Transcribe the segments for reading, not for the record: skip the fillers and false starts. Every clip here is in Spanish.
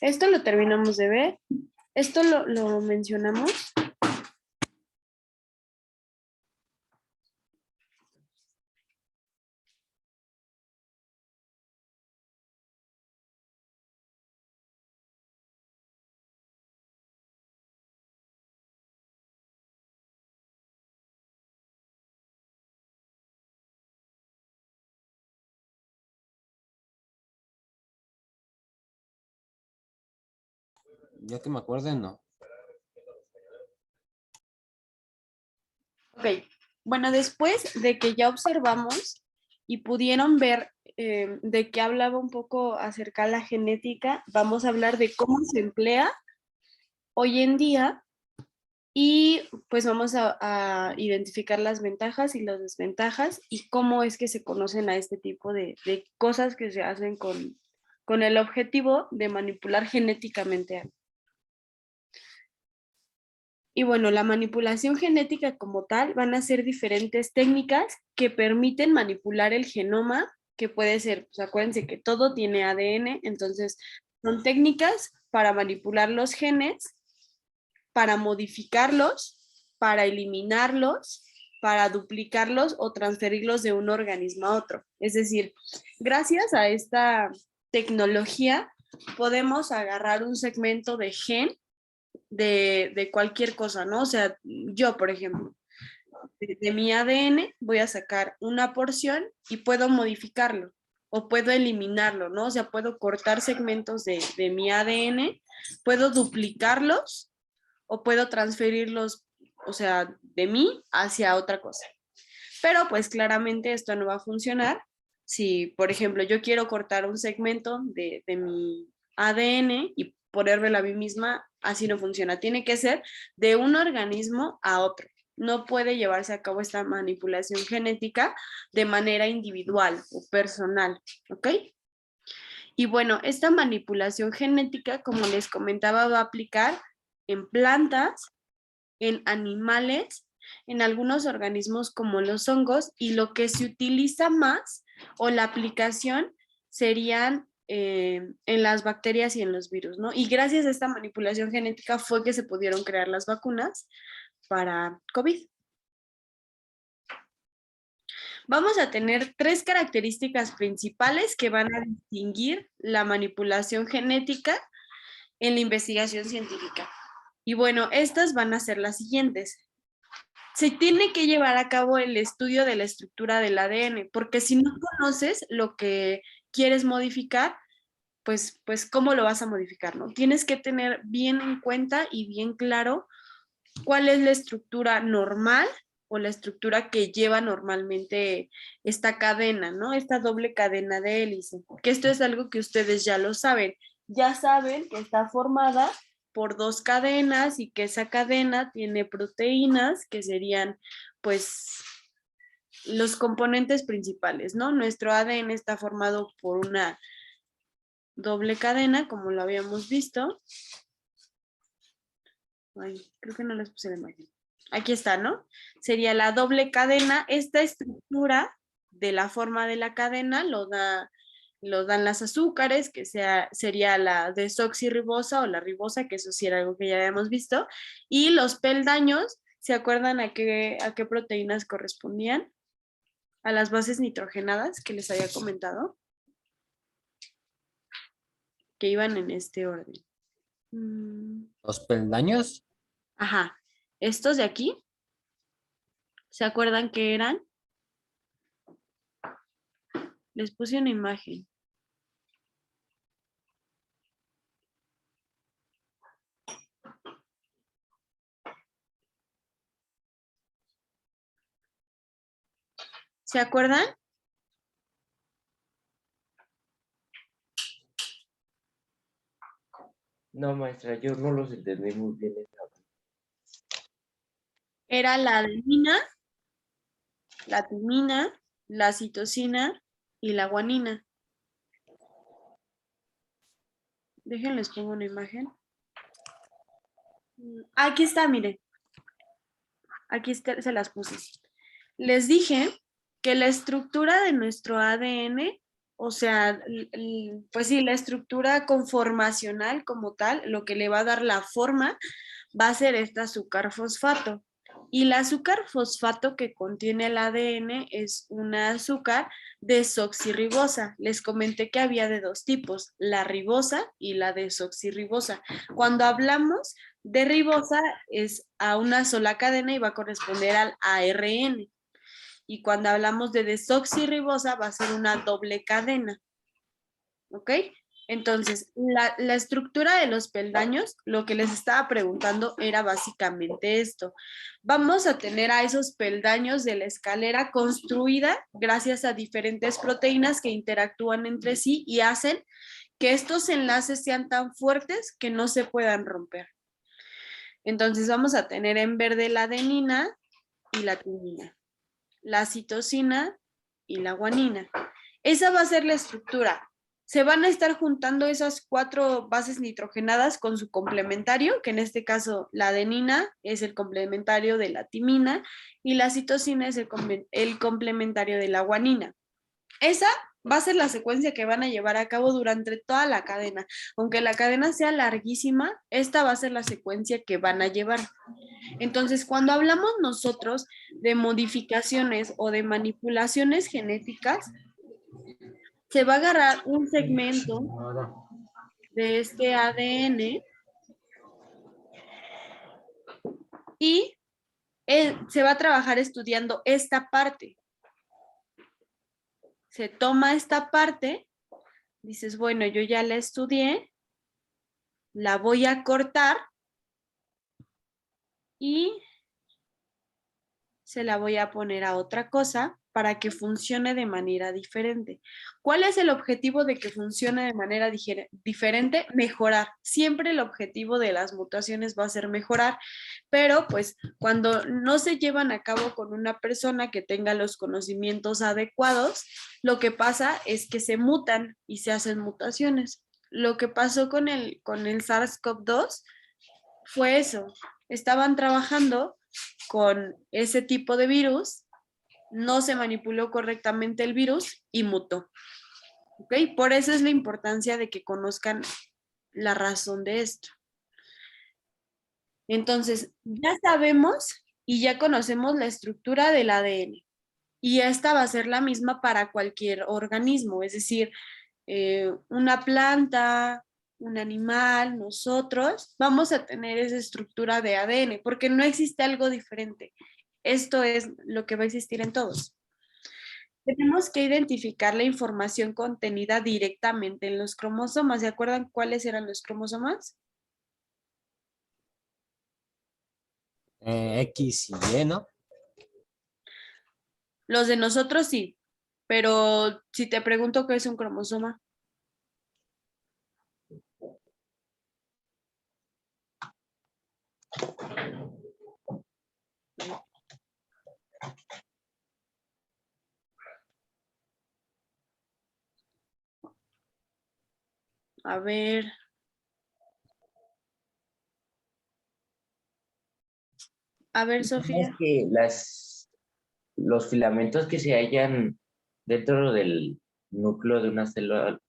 Esto lo terminamos de ver. Esto lo mencionamos. Ya que me acuerden, no. Ok, bueno, después de que ya observamos y pudieron ver de qué hablaba un poco acerca de la genética, vamos a hablar de cómo se emplea hoy en día y pues vamos a identificar las ventajas y las desventajas y cómo es que se conocen a este tipo de cosas que se hacen con el objetivo de manipular genéticamente algo. Y bueno, la manipulación genética como tal van a ser diferentes técnicas que permiten manipular el genoma, que puede ser, pues acuérdense que todo tiene ADN, entonces son técnicas para manipular los genes, para modificarlos, para eliminarlos, para duplicarlos o transferirlos de un organismo a otro. Es decir, gracias a esta tecnología podemos agarrar un segmento de gen de cualquier cosa, ¿no? O sea, yo, por ejemplo, de mi ADN voy a sacar una porción y puedo modificarlo o puedo eliminarlo, ¿no? O sea, puedo cortar segmentos de mi ADN, puedo duplicarlos o puedo transferirlos, o sea, de mí hacia otra cosa. Pero pues claramente esto no va a funcionar si, por ejemplo, yo quiero cortar un segmento de mi ADN y ponérmelo a mí misma, así no funciona. Tiene que ser de un organismo a otro. No puede llevarse a cabo esta manipulación genética de manera individual o personal, ¿ok? Y bueno, esta manipulación genética, como les comentaba, va a aplicar en plantas, en animales, en algunos organismos como los hongos, y lo que se utiliza más o la aplicación serían en las bacterias y en los virus, ¿no? Y gracias a esta manipulación genética fue que se pudieron crear las vacunas para COVID. Vamos a tener tres características principales que van a distinguir la manipulación genética en la investigación científica. Y bueno, estas van a ser las siguientes. Se tiene que llevar a cabo el estudio de la estructura del ADN, porque si no conoces lo que quieres modificar, pues ¿cómo lo vas a modificar, no? Tienes que tener bien en cuenta y bien claro cuál es la estructura normal o la estructura que lleva normalmente esta cadena, ¿no? Esta doble cadena de hélice, que esto es algo que ustedes ya lo saben. Ya saben que está formada por dos cadenas y que esa cadena tiene proteínas que serían, pues, los componentes principales, ¿no? Nuestro ADN está formado por una doble cadena, como lo habíamos visto. Ay, creo que no les puse la imagen. Aquí está, ¿no? Sería la doble cadena. Esta estructura de la forma de la cadena lo dan las azúcares, que sería la desoxirribosa o la ribosa, que eso sí era algo que ya habíamos visto. Y los peldaños, ¿se acuerdan a qué proteínas correspondían? A las bases nitrogenadas que les había comentado, que iban en este orden. ¿Los peldaños? Ajá. Estos de aquí, ¿se acuerdan qué eran? Les puse una imagen. ¿Se acuerdan? No, maestra, yo no los entendí muy bien. Era la adenina, la timina, la citosina y la guanina. Déjenles pongo una imagen. Aquí está, miren. Aquí está, se las puse. Les dije que la estructura de nuestro ADN o sea, pues sí, la estructura conformacional como tal, lo que le va a dar la forma va a ser este azúcar fosfato. Y el azúcar fosfato que contiene el ADN es una azúcar desoxirribosa. Les comenté que había de dos tipos, la ribosa y la desoxirribosa. Cuando hablamos de ribosa es a una sola cadena y va a corresponder al ARN. Y cuando hablamos de desoxirribosa va a ser una doble cadena. ¿Ok? Entonces, la estructura de los peldaños, lo que les estaba preguntando era básicamente esto. Vamos a tener a esos peldaños de la escalera construida gracias a diferentes proteínas que interactúan entre sí y hacen que estos enlaces sean tan fuertes que no se puedan romper. Entonces, vamos a tener en verde la adenina y la timina, la citosina y la guanina. Esa va a ser la estructura. Se van a estar juntando esas 4 bases nitrogenadas con su complementario, que en este caso la adenina es el complementario de la timina y la citosina es el complementario de la guanina. Esa va a ser la secuencia que van a llevar a cabo durante toda la cadena. Aunque la cadena sea larguísima, esta va a ser la secuencia que van a llevar. Entonces, cuando hablamos nosotros de modificaciones o de manipulaciones genéticas, se va a agarrar un segmento de este ADN y se va a trabajar estudiando esta parte. Se toma esta parte, dices, bueno, yo ya la estudié, la voy a cortar y se la voy a poner a otra cosa para que funcione de manera diferente. ¿Cuál es el objetivo de que funcione de manera diferente? Mejorar. Siempre el objetivo de las mutaciones va a ser mejorar, pero pues cuando no se llevan a cabo con una persona que tenga los conocimientos adecuados, lo que pasa es que se mutan y se hacen mutaciones. Lo que pasó con el SARS-CoV-2 fue eso. Estaban trabajando con ese tipo de virus, no se manipuló correctamente el virus y mutó. ¿Ok? Por eso es la importancia de que conozcan la razón de esto. Entonces, ya sabemos y ya conocemos la estructura del ADN. Y esta va a ser la misma para cualquier organismo, es decir, una planta, un animal, nosotros, vamos a tener esa estructura de ADN, porque no existe algo diferente. Esto es lo que va a existir en todos. Tenemos que identificar la información contenida directamente en los cromosomas. ¿Se acuerdan cuáles eran los cromosomas? X y Y, ¿no? Los de nosotros sí, pero si te pregunto qué es un cromosoma. A ver. A ver, Es Sofía. que los filamentos que se hallan dentro del núcleo de una célula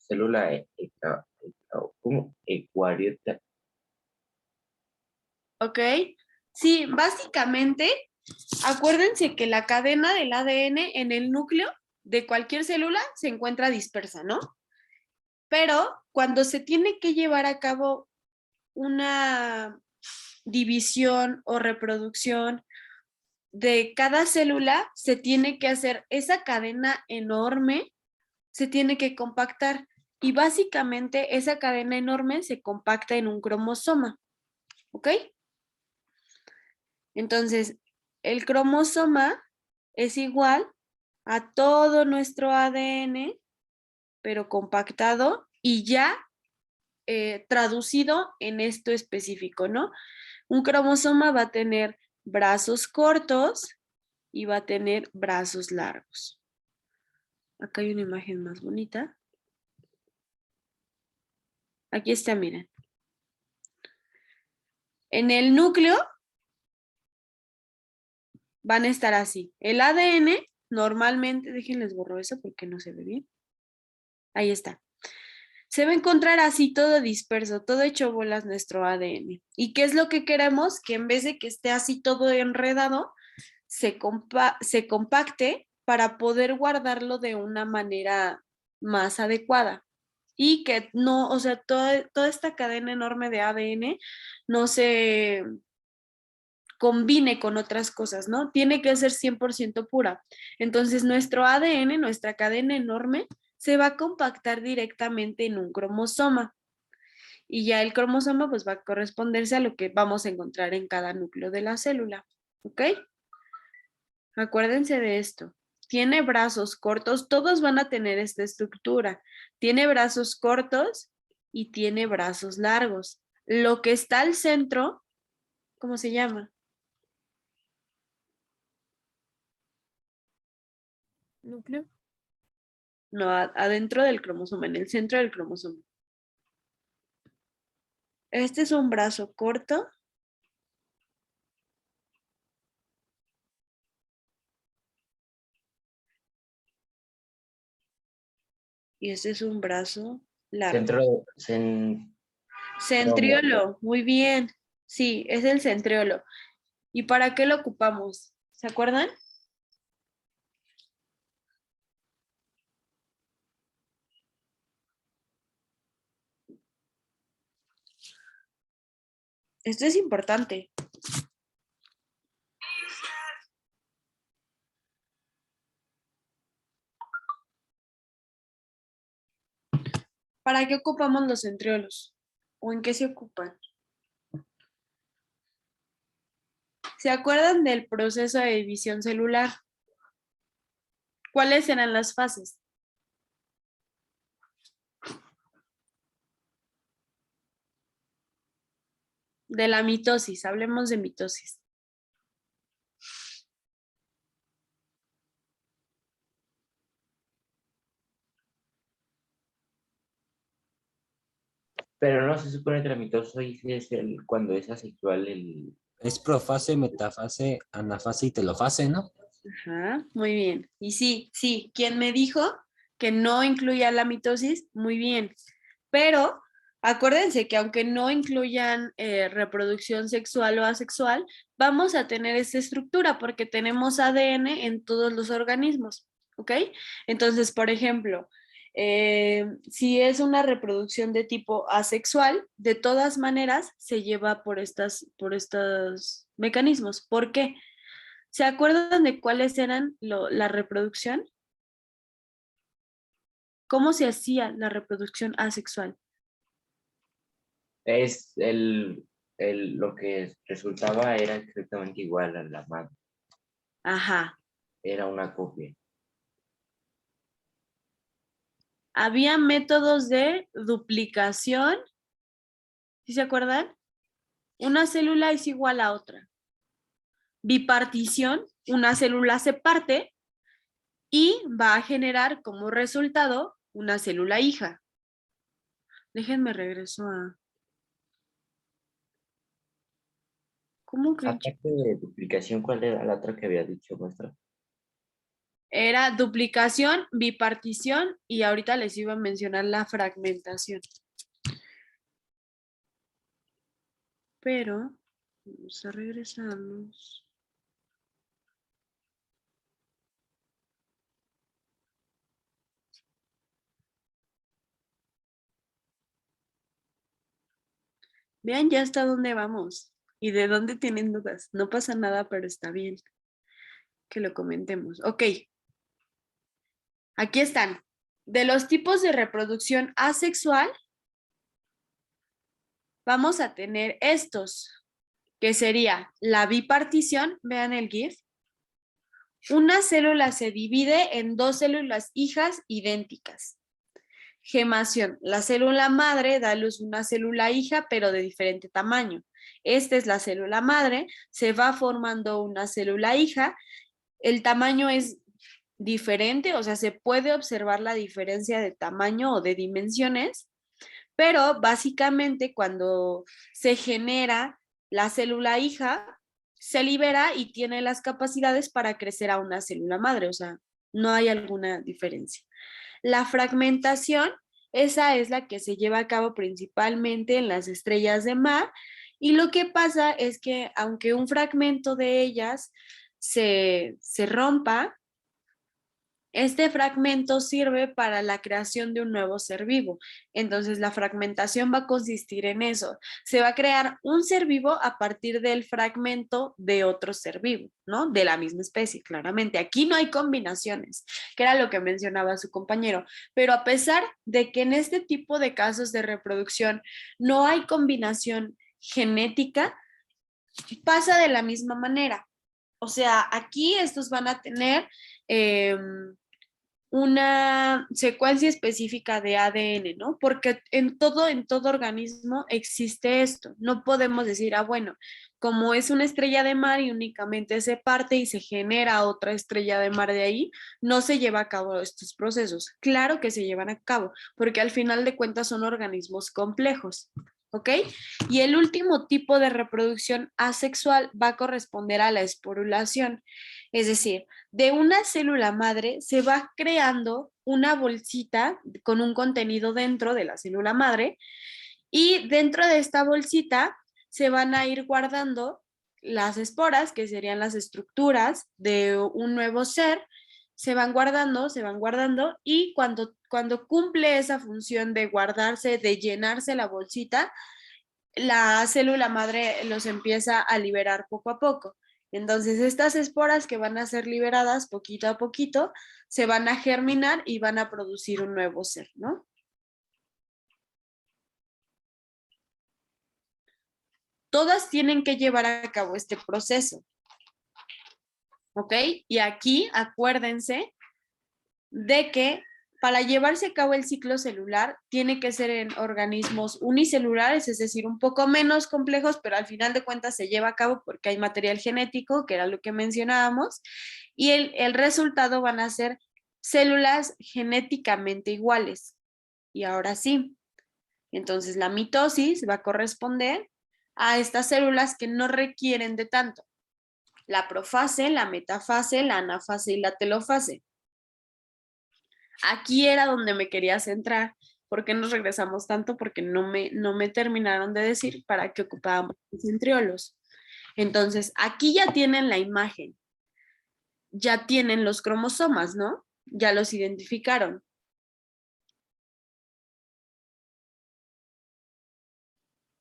¿cómo? Eucariota. Ok. Sí, básicamente, acuérdense que la cadena del ADN en el núcleo de cualquier célula se encuentra dispersa, ¿no? Pero cuando se tiene que llevar a cabo una división o reproducción de cada célula, se tiene que hacer esa cadena enorme, se tiene que compactar y básicamente esa cadena enorme se compacta en un cromosoma, ¿ok? Entonces, el cromosoma es igual a todo nuestro ADN, pero compactado y ya traducido en esto específico, ¿no? Un cromosoma va a tener brazos cortos y va a tener brazos largos. Acá hay una imagen más bonita. Aquí está, miren. En el núcleo van a estar así. El ADN normalmente, déjenles borro eso porque no se ve bien. Ahí está. Se va a encontrar así todo disperso, todo hecho bolas nuestro ADN. ¿Y qué es lo que queremos? Que en vez de que esté así todo enredado, se compacte para poder guardarlo de una manera más adecuada. Y que no, o sea, toda esta cadena enorme de ADN no se combine con otras cosas, ¿no? Tiene que ser 100% pura. Entonces, nuestro ADN, nuestra cadena enorme, se va a compactar directamente en un cromosoma. Y ya el cromosoma pues va a corresponderse a lo que vamos a encontrar en cada núcleo de la célula. ¿Ok? Acuérdense de esto. Tiene brazos cortos, todos van a tener esta estructura. Tiene brazos cortos y tiene brazos largos. Lo que está al centro, ¿cómo se llama? Núcleo. No, adentro del cromosoma, en el centro del cromosoma. Este es un brazo corto. Y este es un brazo largo. Centriolo, muy bien. Sí, es el centriolo. ¿Y para qué lo ocupamos? ¿Se acuerdan? Esto es importante. ¿Para qué ocupamos los centriolos? ¿O en qué se ocupan? ¿Se acuerdan del proceso de división celular? ¿Cuáles eran las fases? De la mitosis, hablemos de mitosis. Pero no se supone que la mitosis es cuando es asexual Es profase, metafase, anafase y telofase, ¿no? Ajá, muy bien. Y sí, quien me dijo que no incluía la mitosis, muy bien. Pero acuérdense que aunque no incluyan reproducción sexual o asexual, vamos a tener esta estructura porque tenemos ADN en todos los organismos, ¿ok? Entonces, por ejemplo, si es una reproducción de tipo asexual, de todas maneras se lleva por estos mecanismos. ¿Por qué? ¿Se acuerdan de cuáles eran la reproducción? ¿Cómo se hacía la reproducción asexual? es lo que resultaba era exactamente igual a la madre. Ajá. Era una copia. Había métodos de duplicación. ¿Sí se acuerdan? Una célula es igual a otra. Bipartición, una célula se parte y va a generar como resultado una célula hija. Déjenme regreso a... ¿Cómo que? Aparte de duplicación, ¿cuál era la otra que había dicho maestra? Era duplicación, bipartición y ahorita les iba a mencionar la fragmentación. Pero vamos a regresarnos. Vean ya hasta dónde vamos y de dónde tienen dudas. No pasa nada, pero está bien que lo comentemos. Ok, aquí están. De los tipos de reproducción asexual, vamos a tener estos, que sería la bipartición. Vean el GIF. Una célula se divide en dos células hijas idénticas. Gemación. La célula madre da a luz una célula hija, pero de diferente tamaño. Esta es la célula madre, se va formando una célula hija. El tamaño es diferente, o sea, se puede observar la diferencia de tamaño o de dimensiones, pero básicamente cuando se genera la célula hija, se libera y tiene las capacidades para crecer a una célula madre, o sea, no hay alguna diferencia. La fragmentación, esa es la que se lleva a cabo principalmente en las estrellas de mar, y lo que pasa es que aunque un fragmento de ellas se rompa, este fragmento sirve para la creación de un nuevo ser vivo. Entonces, la fragmentación va a consistir en eso. Se va a crear un ser vivo a partir del fragmento de otro ser vivo, ¿no? De la misma especie, claramente. Aquí no hay combinaciones, que era lo que mencionaba su compañero. Pero a pesar de que en este tipo de casos de reproducción no hay combinación genética, pasa de la misma manera. O sea, aquí estos van a tener una secuencia específica de ADN, ¿no? Porque en todo organismo existe esto. No podemos decir, bueno, como es una estrella de mar y únicamente se parte y se genera otra estrella de mar de ahí, no se lleva a cabo estos procesos. Claro que se llevan a cabo, porque al final de cuentas son organismos complejos. ¿Ok? Y el último tipo de reproducción asexual va a corresponder a la esporulación. Es decir, de una célula madre se va creando una bolsita con un contenido dentro de la célula madre, y dentro de esta bolsita se van a ir guardando las esporas, que serían las estructuras de un nuevo ser. Se van guardando, y cuando cumple esa función de guardarse, de llenarse la bolsita, la célula madre los empieza a liberar poco a poco. Entonces, estas esporas que van a ser liberadas poquito a poquito se van a germinar y van a producir un nuevo ser, ¿no? Todas tienen que llevar a cabo este proceso, ¿ok? Y aquí acuérdense de que para llevarse a cabo el ciclo celular tiene que ser en organismos unicelulares, es decir, un poco menos complejos, pero al final de cuentas se lleva a cabo porque hay material genético, que era lo que mencionábamos, y el resultado van a ser células genéticamente iguales. Y ahora sí, entonces la mitosis va a corresponder a estas células que no requieren de tanto: la profase, la metafase, la anafase y la telofase. Aquí era donde me quería centrar. ¿Por qué nos regresamos tanto? Porque no me terminaron de decir para qué ocupábamos los centriolos. Entonces, aquí ya tienen la imagen, ya tienen los cromosomas, ¿no? Ya los identificaron.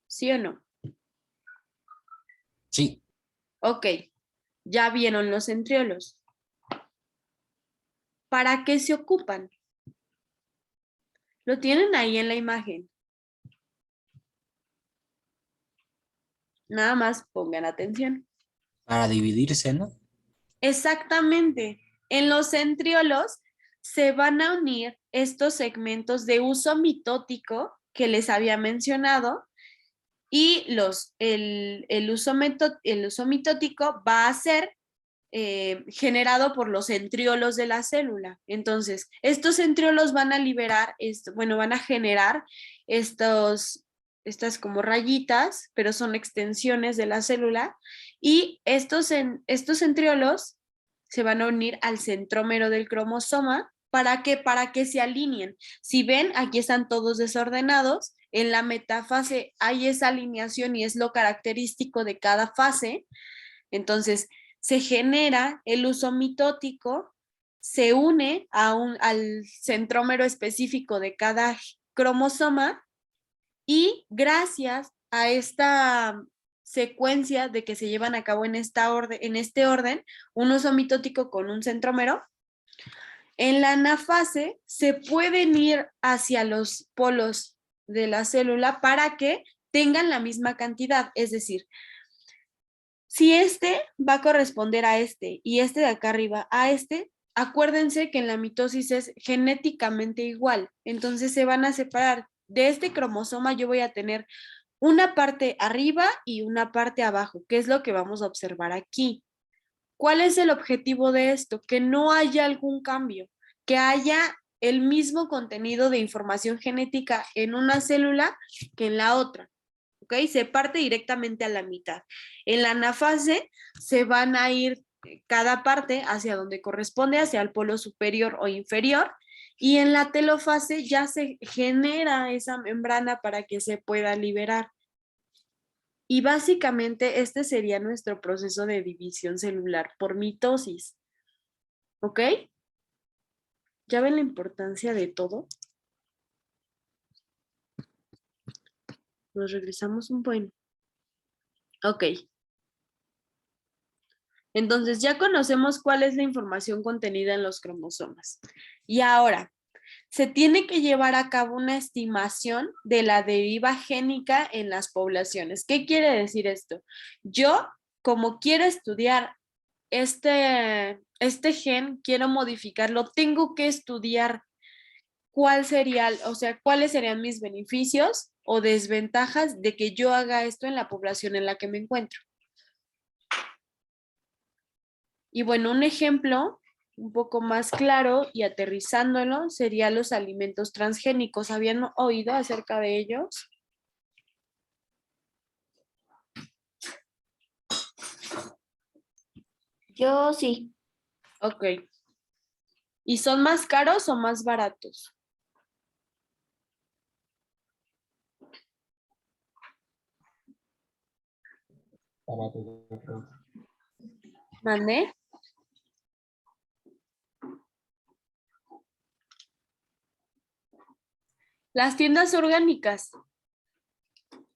¿Sí o no? Sí. Ok, ya vieron los centriolos. ¿Para qué se ocupan? Lo tienen ahí en la imagen. Nada más pongan atención. Para dividirse, ¿no? Exactamente. En los centriolos se van a unir estos segmentos de uso mitótico que les había mencionado, y el uso mitótico va a ser generado por los centriolos de la célula. Entonces, estos centriolos van a liberar, van a generar estas como rayitas, pero son extensiones de la célula, y estos centriolos se van a unir al centrómero del cromosoma. ¿Para qué? Para que se alineen. Si ven, aquí están todos desordenados. En la metafase hay esa alineación y es lo característico de cada fase. Entonces, se genera el uso mitótico, se une al centrómero específico de cada cromosoma, y gracias a esta secuencia de que se llevan a cabo en este orden, un uso mitótico con un centrómero, en la anafase se pueden ir hacia los polos de la célula para que tengan la misma cantidad. Es decir, si este va a corresponder a este y este de acá arriba a este, acuérdense que en la mitosis es genéticamente igual. Entonces se van a separar. De este cromosoma yo voy a tener una parte arriba y una parte abajo, que es lo que vamos a observar aquí. ¿Cuál es el objetivo de esto? Que no haya algún cambio, que haya el mismo contenido de información genética en una célula que en la otra. ¿Ok? Se parte directamente a la mitad. En la anafase se van a ir cada parte hacia donde corresponde, hacia el polo superior o inferior, Y en la telofase ya se genera esa membrana para que se pueda liberar. Y básicamente este sería nuestro proceso de división celular por mitosis. ¿Ok? ¿Ya ven la importancia de todo? Nos regresamos un buen. Ok. Entonces ya conocemos cuál es la información contenida en los cromosomas. Y ahora, se tiene que llevar a cabo una estimación de la deriva génica en las poblaciones. ¿Qué quiere decir esto? Yo, como quiero estudiar este gen, quiero modificarlo, tengo que estudiar cuál sería, o sea, cuáles serían mis beneficios o desventajas de que yo haga esto en la población en la que me encuentro. Y bueno, un ejemplo un poco más claro y aterrizándolo serían los alimentos transgénicos. ¿Habían oído acerca de ellos? Yo sí. Ok. ¿Y son más caros o más baratos? ¿Mandé? Las tiendas orgánicas.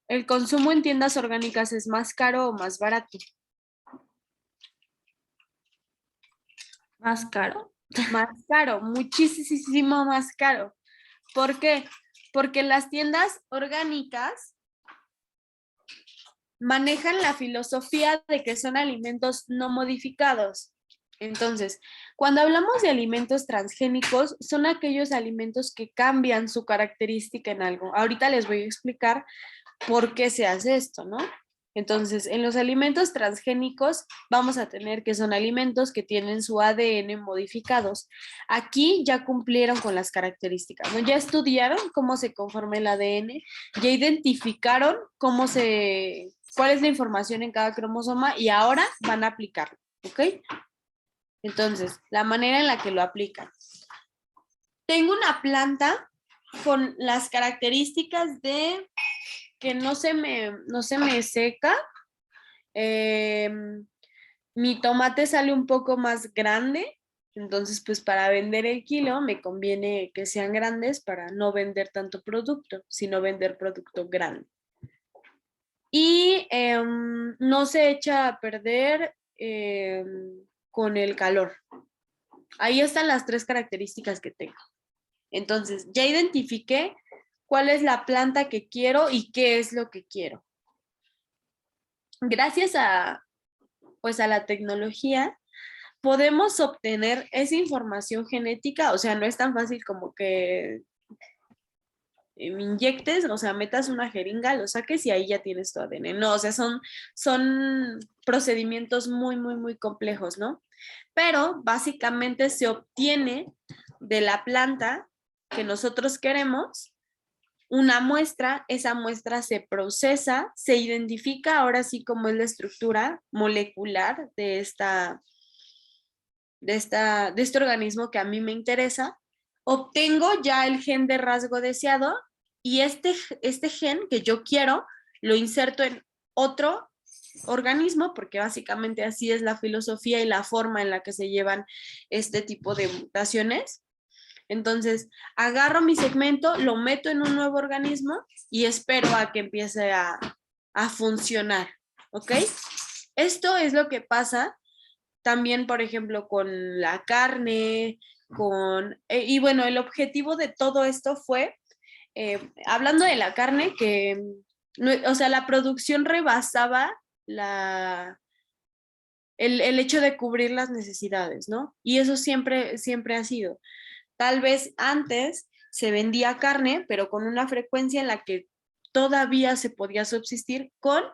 ¿El consumo en tiendas orgánicas es más caro o más barato? ¿Más caro? Más caro, muchísimo más caro. ¿Por qué? Porque las tiendas orgánicas manejan la filosofía de que son alimentos no modificados. Entonces, cuando hablamos de alimentos transgénicos, son aquellos alimentos que cambian su característica en algo. Ahorita les voy a explicar por qué se hace esto, ¿no? Entonces, en los alimentos transgénicos vamos a tener que son alimentos que tienen su ADN modificados. Aquí ya cumplieron con las características, ¿no? Ya estudiaron cómo se conforma el ADN, ya identificaron cuál es la información en cada cromosoma y ahora van a aplicarlo, ¿ok? Entonces, la manera en la que lo aplican. Tengo una planta con las características de que no se me seca. Mi tomate sale un poco más grande, entonces pues para vender el kilo me conviene que sean grandes para no vender tanto producto, sino vender producto grande. Y no se echa a perder con el calor. Ahí están las 3 características que tengo. Entonces, ya identifiqué cuál es la planta que quiero y qué es lo que quiero. Gracias a la tecnología, podemos obtener esa información genética, o sea, no es tan fácil como que me inyectes, o sea, metas una jeringa, lo saques y ahí ya tienes tu ADN. No, o sea, son procedimientos muy complejos, ¿no? Pero básicamente se obtiene de la planta que nosotros queremos una muestra, esa muestra se procesa, se identifica ahora sí cómo es la estructura molecular de este organismo que a mí me interesa, obtengo ya el gen de rasgo deseado y este gen que yo quiero lo inserto en otro organismo, porque básicamente así es la filosofía y la forma en la que se llevan este tipo de mutaciones. Entonces, agarro mi segmento, lo meto en un nuevo organismo y espero a que empiece a funcionar, ¿ok? Esto es lo que pasa también, por ejemplo, con la carne, y bueno, el objetivo de todo esto fue, hablando de la carne, que, o sea, la producción rebasaba el hecho de cubrir las necesidades, ¿no? Y eso siempre ha sido. Tal vez antes se vendía carne, pero con una frecuencia en la que todavía se podía subsistir con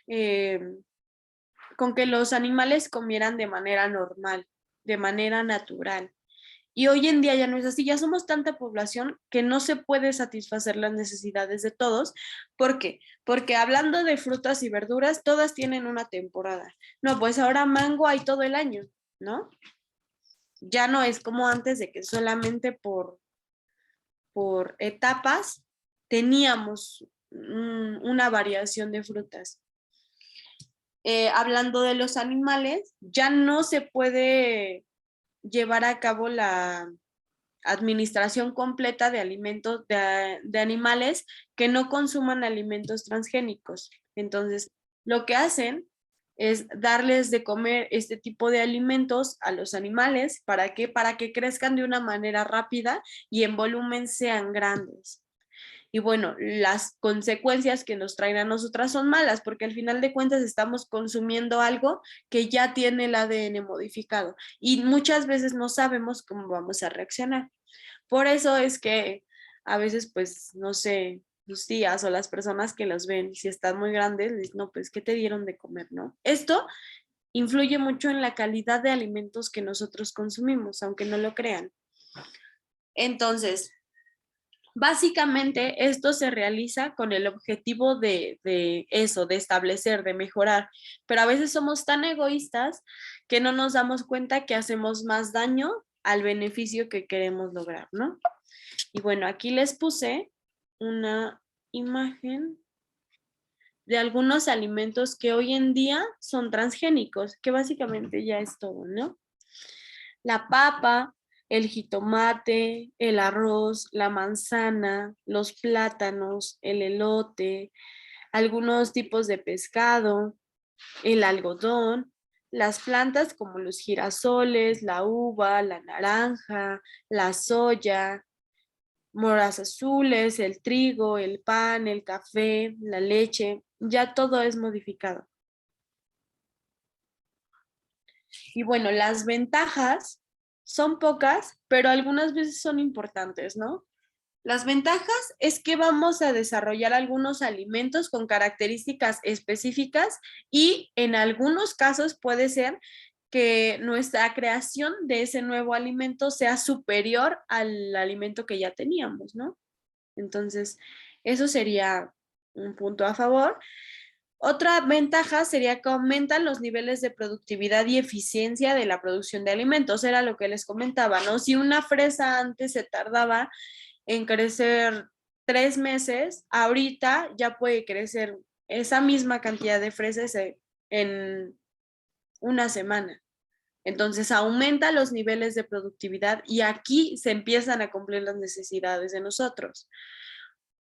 que los animales comieran de manera normal, de manera natural. Y hoy en día ya no es así, ya somos tanta población que no se puede satisfacer las necesidades de todos. ¿Por qué? Porque hablando de frutas y verduras, todas tienen una temporada. No, pues ahora mango hay todo el año, ¿no? Ya no es como antes de que solamente por por etapas, teníamos una variación de frutas. Hablando de los animales, ya no se puede llevar a cabo la administración completa de alimentos de animales que no consuman alimentos transgénicos. Entonces, lo que hacen es darles de comer este tipo de alimentos a los animales. ¿Para qué? Para que crezcan de una manera rápida y en volumen sean grandes. Y bueno, las consecuencias que nos traen a nosotras son malas, porque al final de cuentas estamos consumiendo algo que ya tiene el ADN modificado y muchas veces no sabemos cómo vamos a reaccionar. Por eso es que a veces, pues, no sé, tus tías o las personas que los ven, si están muy grandes, les dicen, no, pues, ¿qué te dieron de comer, no? Esto influye mucho en la calidad de alimentos que nosotros consumimos, aunque no lo crean. Entonces, básicamente esto se realiza con el objetivo de eso, de establecer, de mejorar, pero a veces somos tan egoístas que no nos damos cuenta que hacemos más daño al beneficio que queremos lograr, ¿no? Y bueno, aquí les puse una imagen de algunos alimentos que hoy en día son transgénicos, que básicamente ya es todo, ¿no? La papa, el jitomate, el arroz, la manzana, los plátanos, el elote, algunos tipos de pescado, el algodón, las plantas como los girasoles, la uva, la naranja, la soya, moras azules, el trigo, el pan, el café, la leche, ya todo es modificado. Y bueno, las ventajas son pocas, pero algunas veces son importantes, ¿no? Las ventajas es que vamos a desarrollar algunos alimentos con características específicas y en algunos casos puede ser que nuestra creación de ese nuevo alimento sea superior al alimento que ya teníamos, ¿no? Entonces, eso sería un punto a favor. Otra ventaja sería que aumentan los niveles de productividad y eficiencia de la producción de alimentos. Era lo que les comentaba, ¿no? Si una fresa antes se tardaba en crecer 3 meses, ahorita ya puede crecer esa misma cantidad de fresas en una semana. Entonces aumenta los niveles de productividad y aquí se empiezan a cumplir las necesidades de nosotros.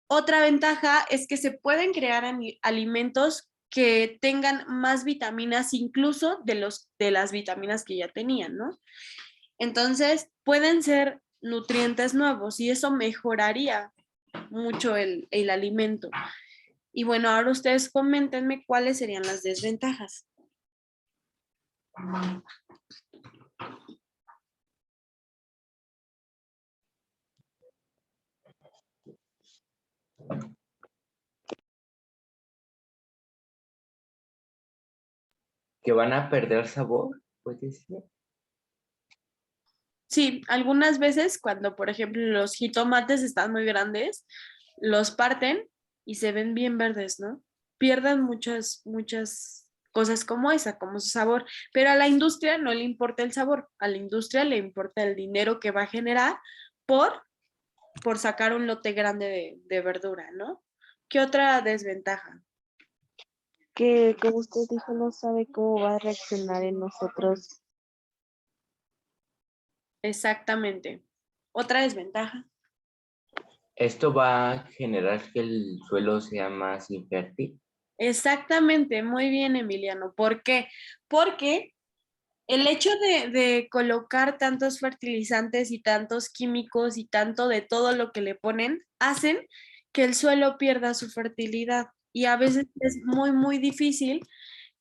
Otra ventaja es que se pueden crear alimentos que tengan más vitaminas incluso de las vitaminas que ya tenían, ¿no? Entonces pueden ser nutrientes nuevos y eso mejoraría mucho el alimento. Y bueno, ahora ustedes coméntenme cuáles serían las desventajas. Que van a perder sabor, puede ser. Sí, algunas veces cuando, por ejemplo, los jitomates están muy grandes, los parten y se ven bien verdes, ¿no? Pierden muchas cosas como esa, como su sabor, pero a la industria no le importa el sabor, a la industria le importa el dinero que va a generar por sacar un lote grande de verdura, ¿no? ¿Qué otra desventaja? Que, como usted dijo, no sabe cómo va a reaccionar en nosotros. Exactamente. Otra desventaja. Esto va a generar que el suelo sea más infértil. Exactamente, muy bien, Emiliano. ¿Por qué? Porque el hecho de colocar tantos fertilizantes y tantos químicos y tanto de todo lo que le ponen, hacen que el suelo pierda su fertilidad y a veces es muy difícil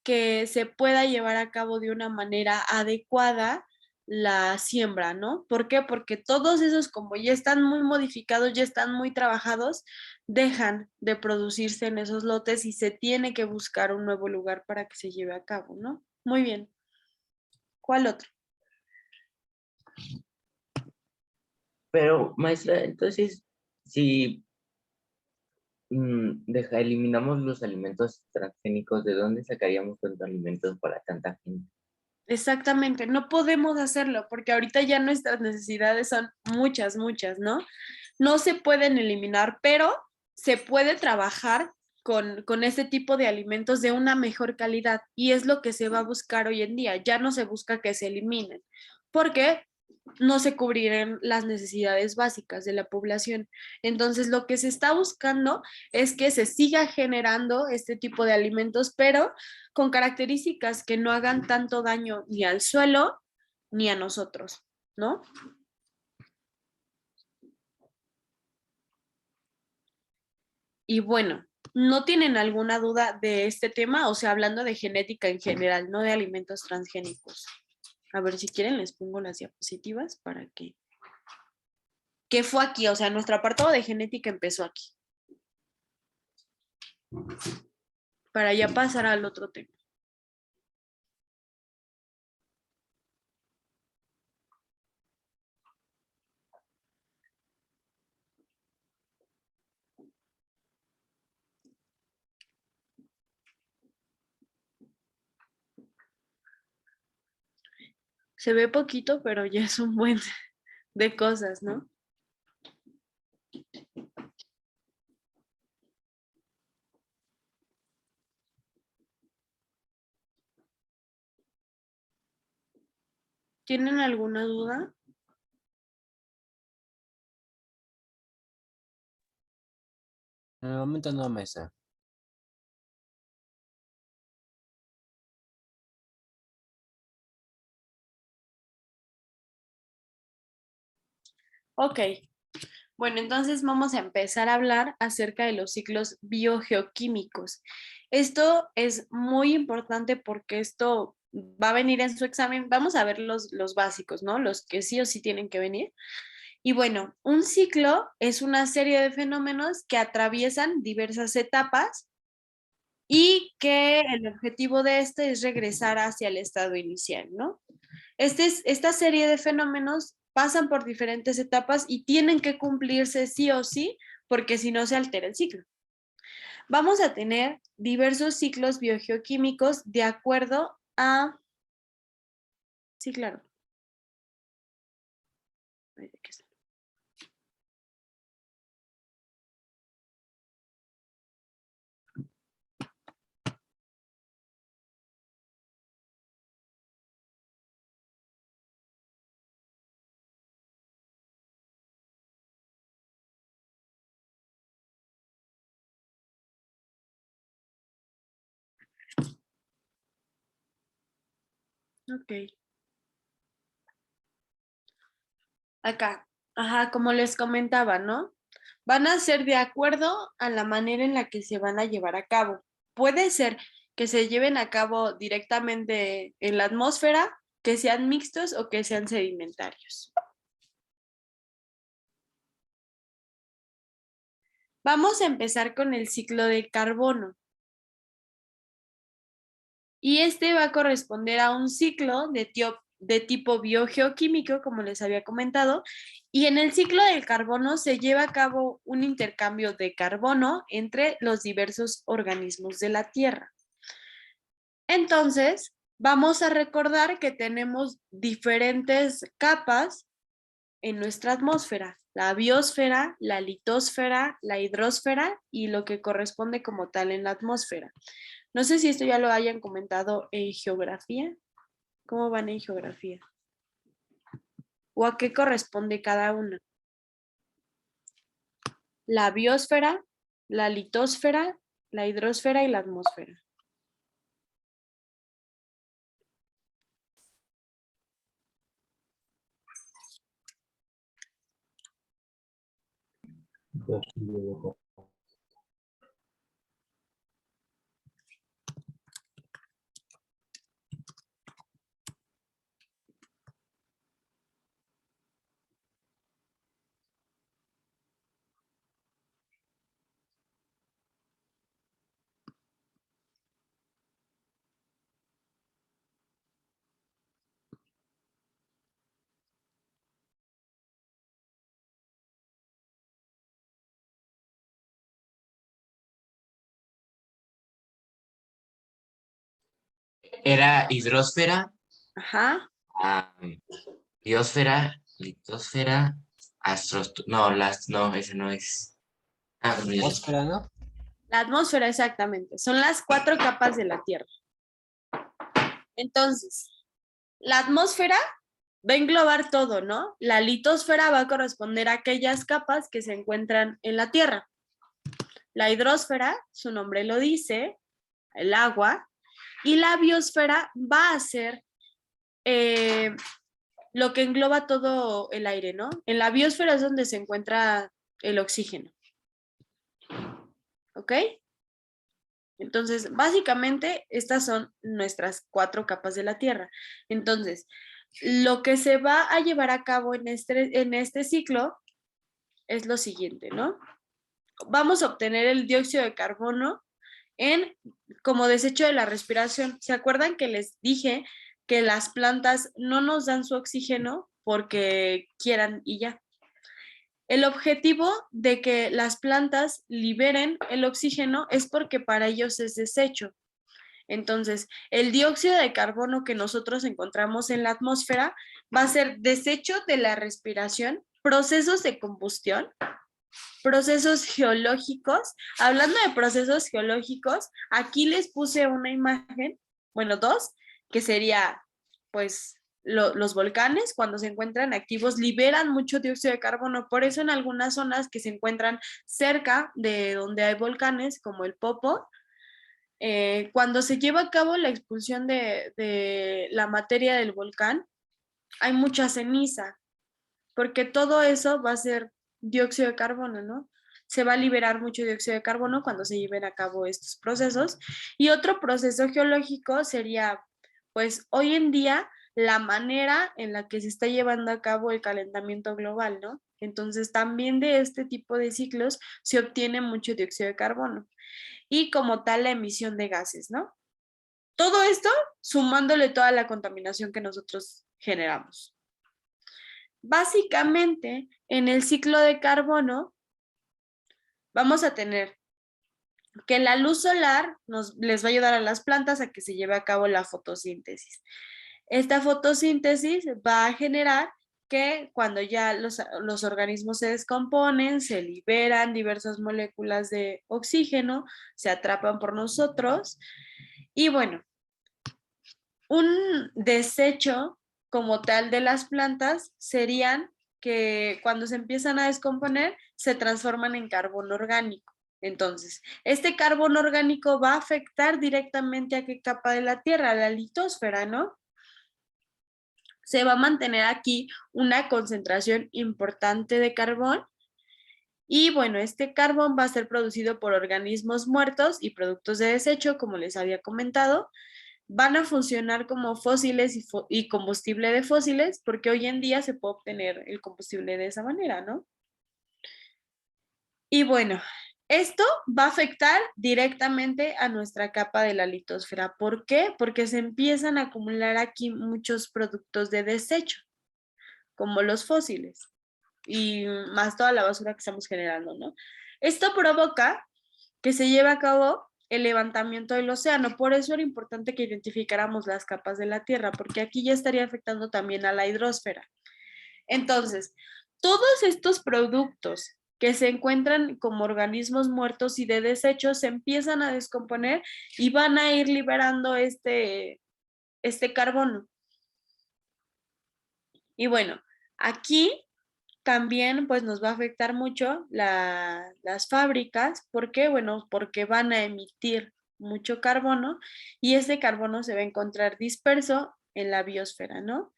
que se pueda llevar a cabo de una manera adecuada la siembra, ¿no? ¿Por qué? Porque todos esos, como ya están muy modificados, ya están muy trabajados, dejan de producirse en esos lotes y se tiene que buscar un nuevo lugar para que se lleve a cabo, ¿no? Muy bien. ¿Cuál otro? Pero, maestra, entonces, si eliminamos los alimentos transgénicos, ¿de dónde sacaríamos tantos alimentos para tanta gente? Exactamente, no podemos hacerlo porque ahorita ya nuestras necesidades son muchas, ¿no? no se pueden eliminar, pero se puede trabajar con este tipo de alimentos de una mejor calidad y es lo que se va a buscar hoy en día. Ya no se busca que se eliminen, porque no se cubrirán las necesidades básicas de la población. Entonces, lo que se está buscando es que se siga generando este tipo de alimentos, pero con características que no hagan tanto daño ni al suelo ni a nosotros, ¿no? Y bueno, ¿no tienen alguna duda de este tema? O sea, hablando de genética en general, no de alimentos transgénicos. A ver, si quieren les pongo las diapositivas para que... ¿Qué fue aquí? O sea, nuestro apartado de genética empezó aquí. Para ya pasar al otro tema. Se ve poquito, pero ya es un buen de cosas, ¿no? ¿Tienen alguna duda? En el momento no me sé. Ok. Bueno, entonces vamos a empezar a hablar acerca de los ciclos biogeoquímicos. Esto es muy importante porque esto va a venir en su examen. Vamos a ver los básicos, ¿no? Los que sí o sí tienen que venir. Y bueno, un ciclo es una serie de fenómenos que atraviesan diversas etapas y que el objetivo de este es regresar hacia el estado inicial, ¿no? Esta serie de fenómenos pasan por diferentes etapas y tienen que cumplirse sí o sí, porque si no se altera el ciclo. Vamos a tener diversos ciclos biogeoquímicos de acuerdo a... Sí, claro. Ok. Acá, ajá, como les comentaba, ¿no? Van a ser de acuerdo a la manera en la que se van a llevar a cabo. Puede ser que se lleven a cabo directamente en la atmósfera, que sean mixtos o que sean sedimentarios. Vamos a empezar con el ciclo de carbono. Y este va a corresponder a un ciclo de tipo biogeoquímico, como les había comentado, y en el ciclo del carbono se lleva a cabo un intercambio de carbono entre los diversos organismos de la Tierra. Entonces, vamos a recordar que tenemos diferentes capas en nuestra atmósfera: la biosfera, la litosfera, la hidrosfera y lo que corresponde como tal en la atmósfera. No sé si esto ya lo hayan comentado en geografía. ¿Cómo van en geografía? ¿O a qué corresponde cada una? La biosfera, la litosfera, la hidrosfera y la atmósfera. Era hidrosfera, Ajá, biosfera, litosfera, No, no, ese no es. Ah, bueno, ya sé. Atmósfera, ¿no? La atmósfera, exactamente. Son las 4 capas de la Tierra. Entonces, la atmósfera va a englobar todo, ¿no? La litosfera va a corresponder a aquellas capas que se encuentran en la Tierra. La hidrosfera, su nombre lo dice, el agua, y la biosfera va a ser lo que engloba todo el aire, ¿no? En la biosfera es donde se encuentra el oxígeno. ¿Ok? Entonces, básicamente, estas son nuestras 4 capas de la Tierra. Entonces, lo que se va a llevar a cabo en este ciclo es lo siguiente, ¿no? Vamos a obtener el dióxido de carbono como desecho de la respiración. ¿Se acuerdan que les dije que las plantas no nos dan su oxígeno porque quieran y ya? El objetivo de que las plantas liberen el oxígeno es porque para ellos es desecho. Entonces, el dióxido de carbono que nosotros encontramos en la atmósfera va a ser desecho de la respiración, procesos de combustión, procesos geológicos. Hablando de procesos geológicos, aquí les puse una imagen, bueno, 2, que sería, pues, los volcanes, cuando se encuentran activos, liberan mucho dióxido de carbono. Por eso en algunas zonas que se encuentran cerca de donde hay volcanes, como el Popo, cuando se lleva a cabo la expulsión de la materia del volcán, hay mucha ceniza, porque todo eso va a ser dióxido de carbono, ¿no? Se va a liberar mucho dióxido de carbono cuando se lleven a cabo estos procesos. Y otro proceso geológico sería, pues hoy en día, la manera en la que se está llevando a cabo el calentamiento global, ¿no? Entonces, también de este tipo de ciclos se obtiene mucho dióxido de carbono y como tal la emisión de gases, ¿no? Todo esto sumándole toda la contaminación que nosotros generamos. Básicamente, en el ciclo de carbono, vamos a tener que la luz solar les va a ayudar a las plantas a que se lleve a cabo la fotosíntesis. Esta fotosíntesis va a generar que cuando ya los organismos se descomponen, se liberan diversas moléculas de oxígeno, se atrapan por nosotros y bueno, un desecho como tal de las plantas serían que cuando se empiezan a descomponer se transforman en carbono orgánico. Entonces, este carbono orgánico va a afectar directamente a qué capa de la Tierra, a la litosfera, ¿no? Se va a mantener aquí una concentración importante de carbón y bueno, este carbón va a ser producido por organismos muertos y productos de desecho, como les había comentado. Van a funcionar como fósiles y combustible de fósiles, porque hoy en día se puede obtener el combustible de esa manera, ¿no? Y bueno, esto va a afectar directamente a nuestra capa de la litosfera. ¿Por qué? Porque se empiezan a acumular aquí muchos productos de desecho, como los fósiles y más toda la basura que estamos generando, ¿no? Esto provoca que se lleve a cabo el levantamiento del océano. Por eso era importante que identificáramos las capas de la Tierra, porque aquí ya estaría afectando también a la hidrosfera. Entonces, todos estos productos que se encuentran como organismos muertos y de desechos se empiezan a descomponer y van a ir liberando este carbono. Y bueno, aquí también pues nos va a afectar mucho las fábricas. ¿Por qué? Bueno, porque van a emitir mucho carbono y ese carbono se va a encontrar disperso en la biosfera, ¿no?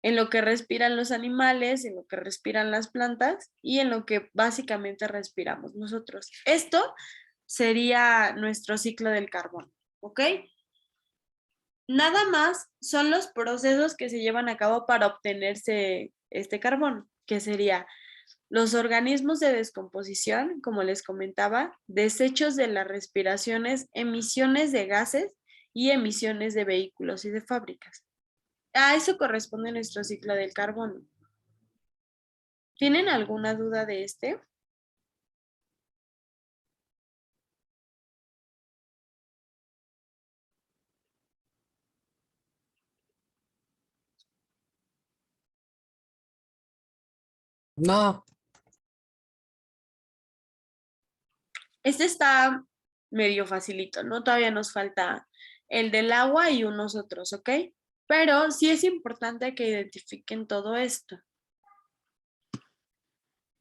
En lo que respiran los animales, en lo que respiran las plantas y en lo que básicamente respiramos nosotros. Esto sería nuestro ciclo del carbono, ¿ok? Nada más son los procesos que se llevan a cabo para obtenerse este carbono, que sería los organismos de descomposición, como les comentaba, desechos de las respiraciones, emisiones de gases y emisiones de vehículos y de fábricas. A eso corresponde nuestro ciclo del carbono. ¿Tienen alguna duda de este? No, Este está medio facilito, ¿no? Todavía nos falta el del agua y unos otros, ¿ok? Pero sí es importante que identifiquen todo esto.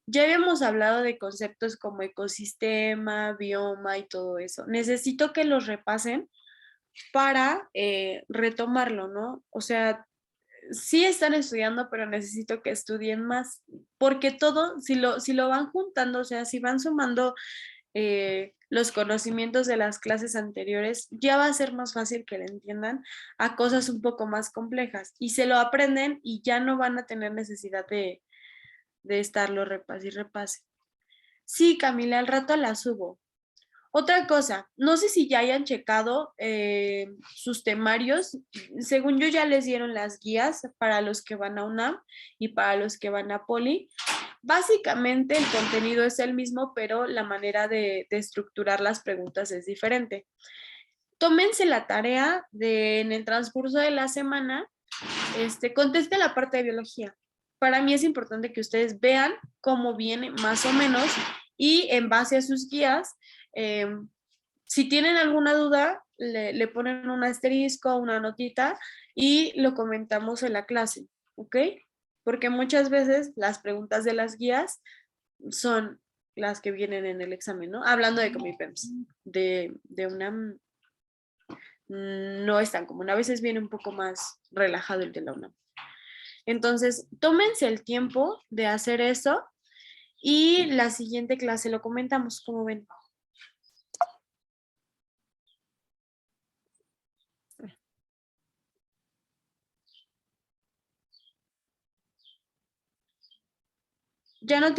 Ya habíamos hablado de conceptos como ecosistema, bioma y todo eso. Necesito que los repasen para retomarlo, ¿no? O sea, sí están estudiando, pero necesito que estudien más, porque todo, si lo van juntando, o sea, si van sumando los conocimientos de las clases anteriores, ya va a ser más fácil que le entiendan a cosas un poco más complejas y se lo aprenden y ya no van a tener necesidad de estarlo repase y repase. Sí, Camila, al rato la subo. Otra cosa, no sé si ya hayan checado sus temarios. Según yo ya les dieron las guías para los que van a UNAM y para los que van a Poli. Básicamente el contenido es el mismo, pero la manera de estructurar las preguntas es diferente. Tómense la tarea de en el transcurso de la semana, conteste la parte de biología. Para mí es importante que ustedes vean cómo viene más o menos y en base a sus guías, si tienen alguna duda, le ponen un asterisco, una notita y lo comentamos en la clase, ¿ok? Porque muchas veces las preguntas de las guías son las que vienen en el examen, ¿no? Hablando de Comipems, de una no es tan común, a veces viene un poco más relajado el de la UNAM. Entonces, tómense el tiempo de hacer eso y la siguiente clase lo comentamos, como ven. Ya no